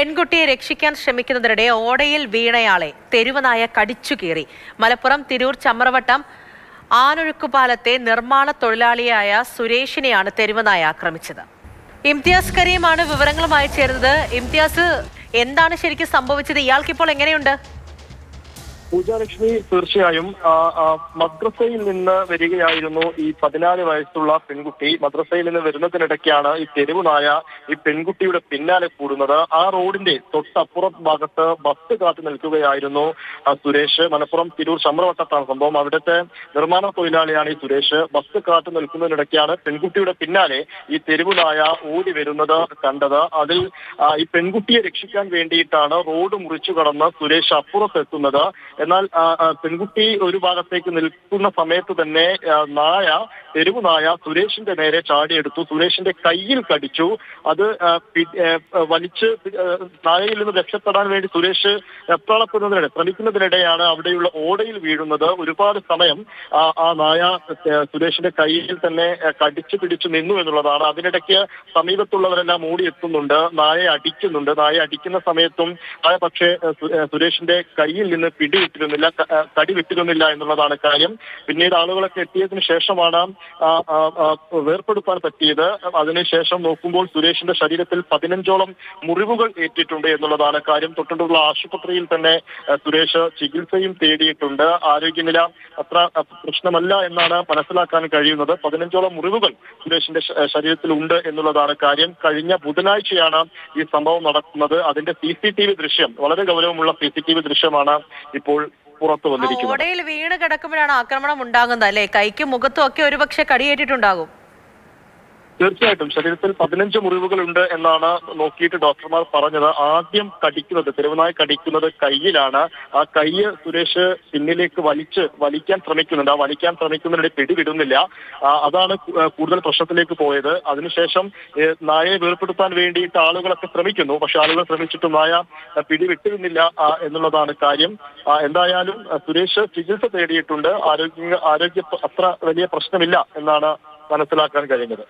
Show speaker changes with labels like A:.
A: പെൺകുട്ടിയെ രക്ഷിക്കാൻ ശ്രമിക്കുന്നതിനിടെ ഓടയിൽ വീണയാളെ തെരുവനായ കടിച്ചുകീറി. മലപ്പുറം തിരൂർ ചമ്രവട്ടം ആനൊഴുക്കുപാലത്തെ നിർമ്മാണ തൊഴിലാളിയായ സുരേഷിനെയാണ് തെരുവനായ ആക്രമിച്ചത്. ഇംതിയാസ് കരീമാണ് വിവരങ്ങളുമായി ചേർന്നത്. ഇംതിയാസ്, എന്താണ് ശരിക്കും സംഭവിച്ചത്? ഇയാൾക്കിപ്പോൾ എങ്ങനെയുണ്ട്?
B: പൂജാലക്ഷ്മി, തീർച്ചയായും മദ്രസയിൽ നിന്ന് വരികയായിരുന്നു ഈ 14 വയസ്സുള്ള പെൺകുട്ടി. മദ്രസയിൽ നിന്ന് വരുന്നതിനിടയ്ക്കാണ് ഈ തെരുവുനായ ഈ പെൺകുട്ടിയുടെ പിന്നാലെ കൂടുന്നത്. ആ റോഡിന്റെ തൊട്ടപ്പുറം ഭാഗത്ത് ബസ് കാത്തു നിൽക്കുകയായിരുന്നു സുരേഷ്. മലപ്പുറം തിരൂർ ചമ്രവട്ടത്താണ് സംഭവം. അവിടുത്തെ നിർമ്മാണ തൊഴിലാളിയാണ് ഈ സുരേഷ്. ബസ് കാത്തു നിൽക്കുന്നതിനിടയ്ക്കാണ് പെൺകുട്ടിയുടെ പിന്നാലെ ഈ തെരുവുനായ ഓടി വരുന്നത് കണ്ടത്. അതിൽ ഈ പെൺകുട്ടിയെ രക്ഷിക്കാൻ വേണ്ടിയിട്ടാണ് റോഡ് മുറിച്ചു കടന്ന് സുരേഷ് അപ്പുറത്തെത്തുന്നത്. എന്നാൽ പെൺകുട്ടി ഒരു ഭാഗത്തേക്ക് നിൽക്കുന്ന സമയത്ത് തന്നെ തെരുവുനായ സുരേഷിന്റെ നേരെ ചാടിയെടുത്തു. സുരേഷിന്റെ കയ്യിൽ കടിച്ചു. അത് വലിച്ച് നായയിൽ നിന്ന് രക്ഷപ്പെടാൻ വേണ്ടി സുരേഷ് ശ്രമിക്കുന്നതിനിടെയാണ് അവിടെയുള്ള ഓടയിൽ വീഴുന്നത്. ഒരുപാട് സമയം ആ നായ സുരേഷിന്റെ കയ്യിൽ തന്നെ കടിച്ചു പിടിച്ചു നിന്നു എന്നുള്ളതാണ്. അതിനിടയ്ക്ക് സമീപത്തുള്ളവരെല്ലാം ഓടിയെത്തുന്നുണ്ട്, നായയെ അടിക്കുന്നുണ്ട്. നായയെ അടിക്കുന്ന സമയത്തും പക്ഷേ സുരേഷിന്റെ കയ്യിൽ നിന്ന് കടി വിട്ടിരുന്നില്ല എന്നുള്ളതാണ് കാര്യം. പിന്നീട് ആളുകളൊക്കെ എത്തിയതിനു ശേഷമാണ് വേർപെടുത്താൻ പറ്റിയത്. അതിനുശേഷം നോക്കുമ്പോൾ സുരേഷിന്റെ ശരീരത്തിൽ 15ഓളം മുറിവുകൾ ഏറ്റിട്ടുണ്ട് എന്നുള്ളതാണ് കാര്യം. തൊട്ടുള്ള ആശുപത്രിയിൽ തന്നെ സുരേഷ് ചികിത്സയും തേടിയിട്ടുണ്ട്. ആരോഗ്യനില അത്ര പ്രശ്നമല്ല എന്നാണ് മനസ്സിലാക്കാൻ കഴിയുന്നത്. 15ഓളം മുറിവുകൾ സുരേഷിന്റെ ശരീരത്തിൽ ഉണ്ട് എന്നുള്ളതാണ് കാര്യം. കഴിഞ്ഞ ബുധനാഴ്ചയാണ് ഈ സംഭവം നടക്കുന്നത്. അതിന്റെ CCTV ദൃശ്യം, വളരെ ഗൗരവമുള്ള CCTV ദൃശ്യമാണ് ഇപ്പോൾ പുറത്തു വന്നിരിക്കുന്നത്.
A: ഓടയിൽ വീണ് കിടക്കുമ്പോഴാണ് ആക്രമണം ഉണ്ടാകുന്നത് അല്ലേ? കൈക്കും മുഖത്തും ഒക്കെ ഒരുപക്ഷെ കടിയേറ്റിട്ടുണ്ടാകും.
B: തീർച്ചയായിട്ടും ശരീരത്തിൽ 15 മുറിവുകളുണ്ട് എന്നാണ് നോക്കിയിട്ട് ഡോക്ടർമാർ പറഞ്ഞത്. ആദ്യം തെരുവുനായ കടിക്കുന്നത് കയ്യിലാണ്. ആ കൈ സുരേഷ് പിന്നിലേക്ക് വലിക്കാൻ ശ്രമിക്കുന്നുണ്ട്. ആ വലിക്കാൻ ശ്രമിക്കുന്നതിനിടെ പിടിവിടുന്നില്ല. അതാണ് കൂടുതൽ പ്രശ്നത്തിലേക്ക് പോയത്. അതിനുശേഷം നായയെ വേർപെടുത്താൻ വേണ്ടിയിട്ട് ആളുകളൊക്കെ ശ്രമിക്കുന്നു. പക്ഷെ ആളുകൾ ശ്രമിച്ചിട്ടും നായ പിടിവിട്ടിരുന്നില്ല എന്നുള്ളതാണ് കാര്യം. എന്തായാലും സുരേഷ് ചികിത്സ തേടിയിട്ടുണ്ട്. ആരോഗ്യ അത്ര വലിയ പ്രശ്നമില്ല എന്നാണ് മനസ്സിലാക്കാൻ കഴിയുന്നത്.